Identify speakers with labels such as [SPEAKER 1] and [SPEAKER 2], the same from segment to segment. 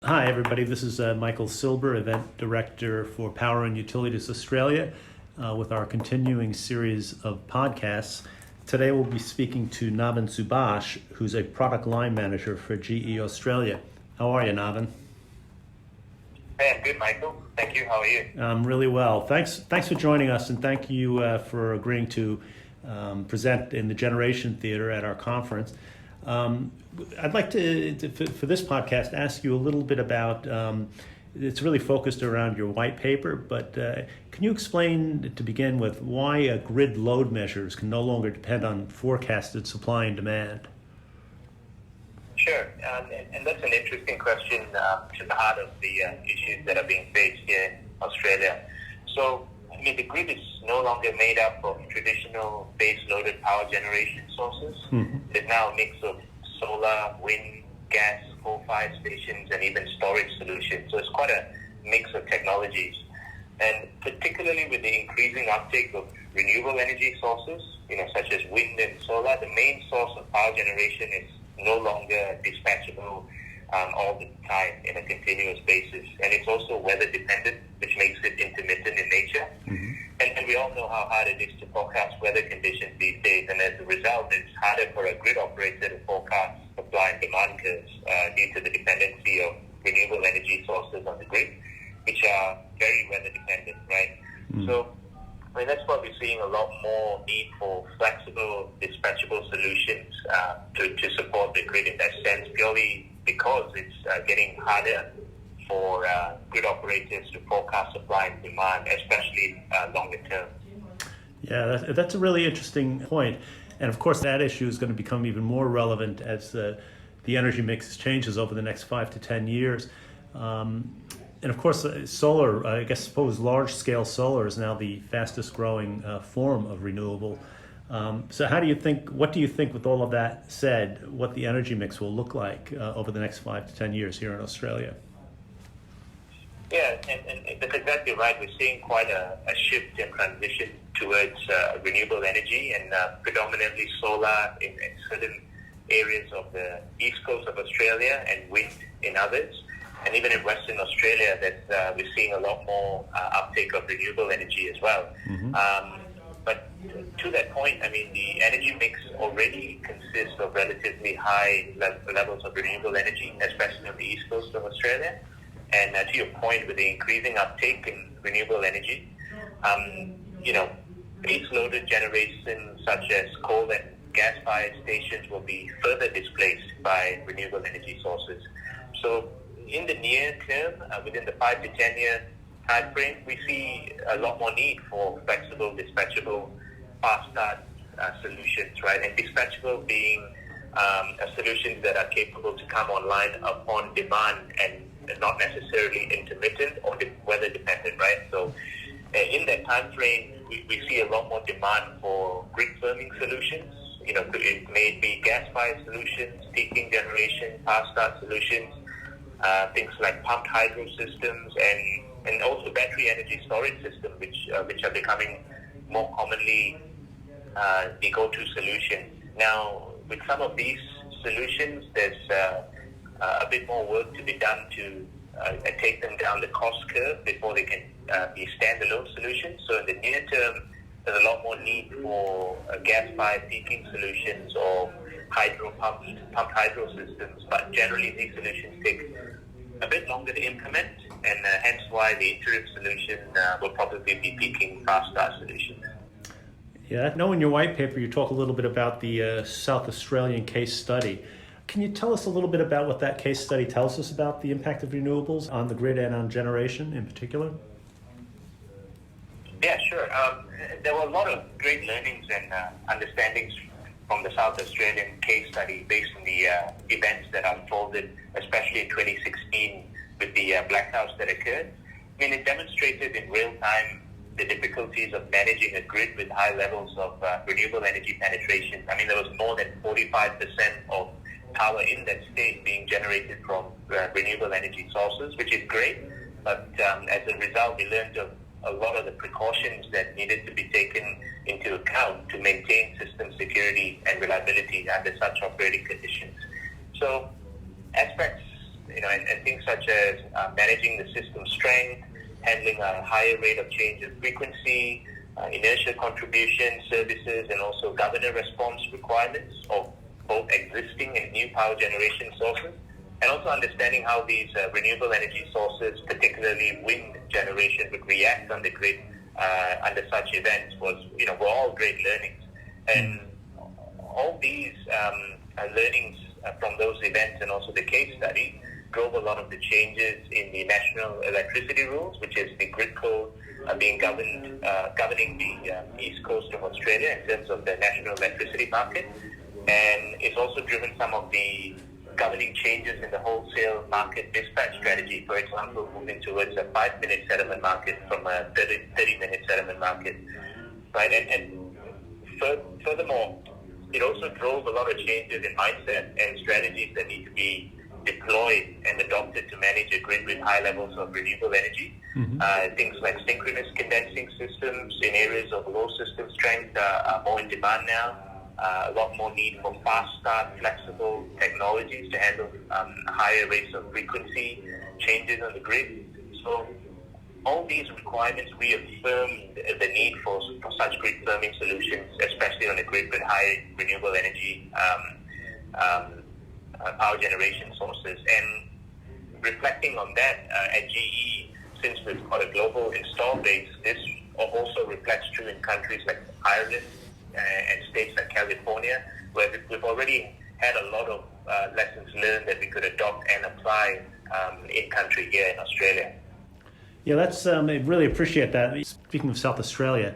[SPEAKER 1] Hi, everybody. This is Michael Silber, Event Director for Power and Utilities Australia, with our continuing series of podcasts. Today we'll be speaking to Navin Subash, who's a product line manager for GE Australia. How are you, Navin?
[SPEAKER 2] Hey, I'm good, Michael. Thank you. How are you?
[SPEAKER 1] I'm really well. Thanks for joining us, and thank you for agreeing to present in the Generation Theater at our conference. I'd like to, for this podcast, ask you a little bit about, it's really focused around your white paper, but can you explain, to begin with, why grid load measures can no longer depend on forecasted supply and demand?
[SPEAKER 2] Sure. And that's an interesting question to the heart of the issues that are being faced here in Australia. So, the grid is no longer made up of traditional base-loaded power generation sources.
[SPEAKER 1] Mm-hmm.
[SPEAKER 2] There's now a mix of solar, wind, gas, coal-fired stations, and even storage solutions. So it's quite a mix of technologies. And particularly with the increasing uptake of renewable energy sources, such as wind and solar, the main source of power generation is no longer dispatchable all the time in a continuous basis. And it's also weather dependent, which makes it intermittent in nature.
[SPEAKER 1] Mm-hmm.
[SPEAKER 2] And we all know how hard it is to forecast weather conditions these days. And as a result, it's harder for a grid operator to forecast supply and demand curves due to the dependency of renewable energy sources on the grid, which are very weather dependent, right? Mm-hmm. So that's why we're seeing a lot more need for flexible, dispatchable solutions to support the grid in that sense, purely because it's getting harder for grid operators to forecast supply and demand, especially longer term.
[SPEAKER 1] Yeah, that's a really interesting point. And of course, that issue is going to become even more relevant as the energy mix changes over the next 5 to 10 years. And of course, solar, I suppose large-scale solar is now the fastest growing form of renewable. So what do you think, with all of that said, what the energy mix will look like over the next 5 to 10 years here in Australia?
[SPEAKER 2] Yeah, and that's exactly right. We're seeing quite a shift and transition towards renewable energy and predominantly solar in certain areas of the east coast of Australia and wind in others. And even in Western Australia, that we're seeing a lot more uptake of renewable energy as well. Mm-hmm. But to that point, the energy mix already consists of relatively high levels of renewable energy, especially on the east coast of Australia. And to your point, with the increasing uptake in renewable energy, base-loaded generation such as coal and gas-fired stations will be further displaced by renewable energy sources. So in the near term, within the 5 to 10 year time frame, we see a lot more need for flexible, dispatchable, fast start solutions, right? And dispatchable being solutions that are capable to come online upon demand and not necessarily intermittent or weather dependent, right? So in that time frame, we see a lot more demand for grid firming solutions. It may be gas-fired solutions, peaking generation, fast start solutions, things like pumped hydro systems, and also battery energy storage systems, which are becoming more commonly the go-to solution. Now, with some of these solutions, there's a bit more work to be done to take them down the cost curve before they can be standalone solutions. So in the near term, there's a lot more need for gas-fired peaking solutions or pumped hydro systems. But generally, these solutions take a bit longer to implement, and hence why the interim solution will probably be peaking fast start solutions.
[SPEAKER 1] Yeah, I know in your white paper you talk a little bit about the South Australian case study. Can you tell us a little bit about what that case study tells us about the impact of renewables on the grid and on generation in particular?
[SPEAKER 2] Yeah, sure. There were a lot of great learnings and understandings from the South Australian case study based on the events that unfolded, especially in 2016 with the blackouts that occurred. It demonstrated in real time the difficulties of managing a grid with high levels of renewable energy penetration. There was more than 45% of power in that state being generated from renewable energy sources, which is great. But as a result, we learned of a lot of the precautions that needed to be taken into account to maintain system security and reliability under such operating conditions. So aspects, and things such as managing the system strength, handling a higher rate of change of frequency, inertia contribution services, and also governor response requirements of both existing and new power generation sources, and also understanding how these renewable energy sources, particularly wind generation, would react on the grid under such events were all great learnings. And all these learnings from those events and also the case study drove a lot of the changes in the national electricity rules, which is the grid code being governing the east coast of Australia in terms of the national electricity market. And it's also driven some of the governing changes in the wholesale market dispatch strategy. For example, moving towards a 5-minute settlement market from a 30-minute settlement market, right? And furthermore, it also drove a lot of changes in mindset and strategies that need to be deployed and adopted to manage a grid with high levels of renewable energy. Things like synchronous condensing systems in areas of low system strength are more in demand now. A lot more need for fast start, flexible technologies to handle higher rates of frequency changes on the grid. So all these requirements reaffirmed the need for such grid firming solutions, especially on a grid with high renewable energy power generation sources. And reflecting on that, at GE, since we've got a global install base, this also reflects true in countries like Ireland and states like California, where we've already had a lot of lessons learned that we could adopt and apply in country here in Australia.
[SPEAKER 1] Yeah, that's I really appreciate that. Speaking of South Australia,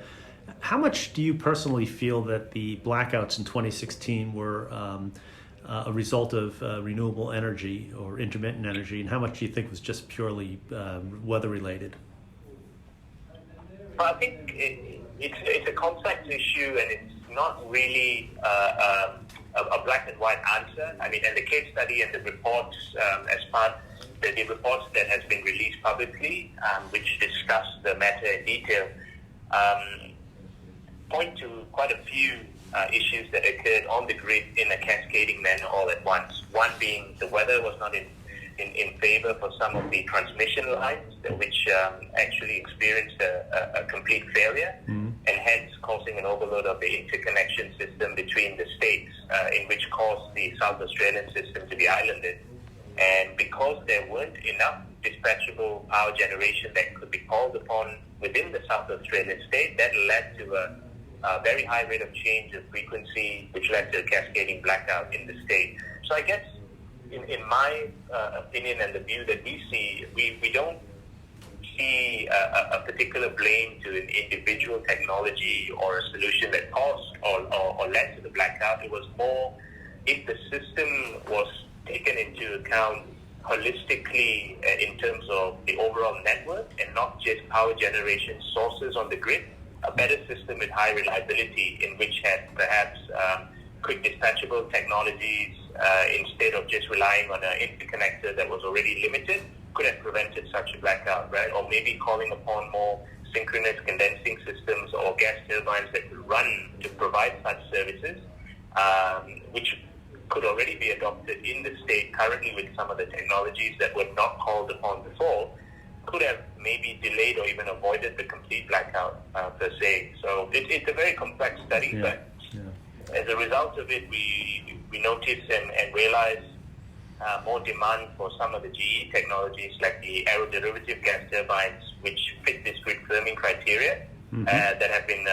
[SPEAKER 1] how much do you personally feel that the blackouts in 2016 were a result of renewable energy or intermittent energy, and how much do you think was just purely weather related?
[SPEAKER 2] Well, I think it's a complex issue, and it's not really a black and white answer. I mean, and the case study and the reports the reports that has been released publicly, which discuss the matter in detail, point to quite a few issues that occurred on the grid in a cascading manner all at once. One being the weather was not in favor for some of the transmission lines, which actually experienced a complete failure, and hence causing an overload of the interconnection system between the states, in which caused the South Australian system to be islanded. And because there weren't enough dispatchable power generation that could be called upon within the South Australian state, that led to a very high rate of change of frequency, which led to a cascading blackout in the state. So I guess, in my opinion and the view that we see, we don't see a particular blame to an individual technology or a solution that caused or led to the blackout. It was more if the system was taken into account holistically in terms of the overall network and not just power generation sources on the grid, a better system with high reliability in which had perhaps quick dispatchable technologies instead of just relying on an interconnector that was already limited could have prevented such a blackout, right? Or maybe calling upon more synchronous condensing systems or gas turbines that could run to provide such services, which could already be adopted in the state currently with some of the technologies that were not called upon before, could have maybe delayed or even avoided the complete blackout per se. So it's a very complex study, but as a result of it, we notice and realize more demand for some of the GE technologies like the aeroderivative gas turbines, which fit this grid firming criteria that have been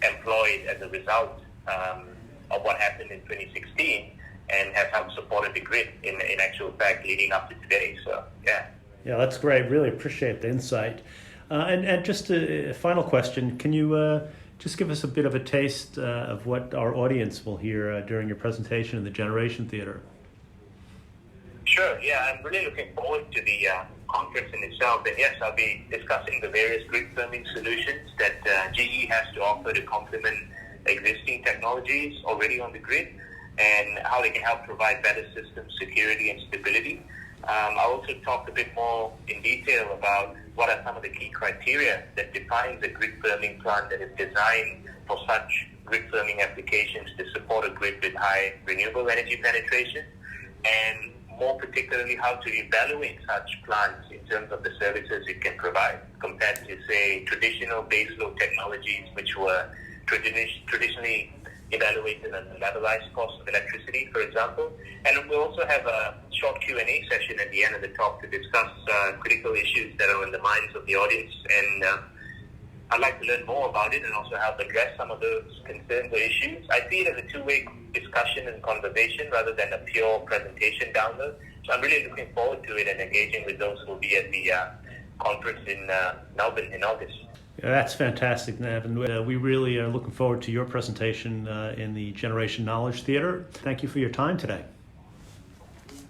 [SPEAKER 2] employed as a result of what happened in 2016 and have helped supported the grid in actual fact leading up to today. So, yeah.
[SPEAKER 1] Yeah, that's great. Really appreciate the insight. And just a final question, can you just give us a bit of a taste of what our audience will hear during your presentation in the Generation Theatre?
[SPEAKER 2] Sure, yeah, I'm really looking forward to the conference in itself. And yes, I'll be discussing the various grid firming solutions that GE has to offer to complement existing technologies already on the grid and how they can help provide better system security and stability. I'll also talk a bit more in detail about what are some of the key criteria that defines a grid firming plant that is designed for such grid firming applications to support a grid with high renewable energy penetration. And more particularly how to evaluate such plants in terms of the services it can provide compared to, say, traditional baseload technologies which were traditionally evaluated on the levelized cost of electricity, for example. And we'll also have a short Q&A session at the end of the talk to discuss critical issues that are in the minds of the audience. And I'd like to learn more about it and also help address some of those concerns or issues. I see it as a two-way discussion and conversation rather than a pure presentation download. So I'm really looking forward to it and engaging with those who will be at the conference in Melbourne in August.
[SPEAKER 1] Yeah, that's fantastic, Navin. We really are looking forward to your presentation in the Generation Knowledge Theatre. Thank you for your time today.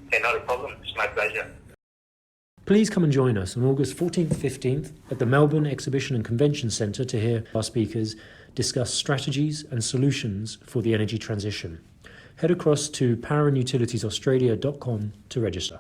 [SPEAKER 2] Okay, not a problem. It's my pleasure.
[SPEAKER 3] Please come and join us on August 14th, 15th at the Melbourne Exhibition and Convention Centre to hear our speakers discuss strategies and solutions for the energy transition. Head across to powerandutilitiesaustralia.com to register.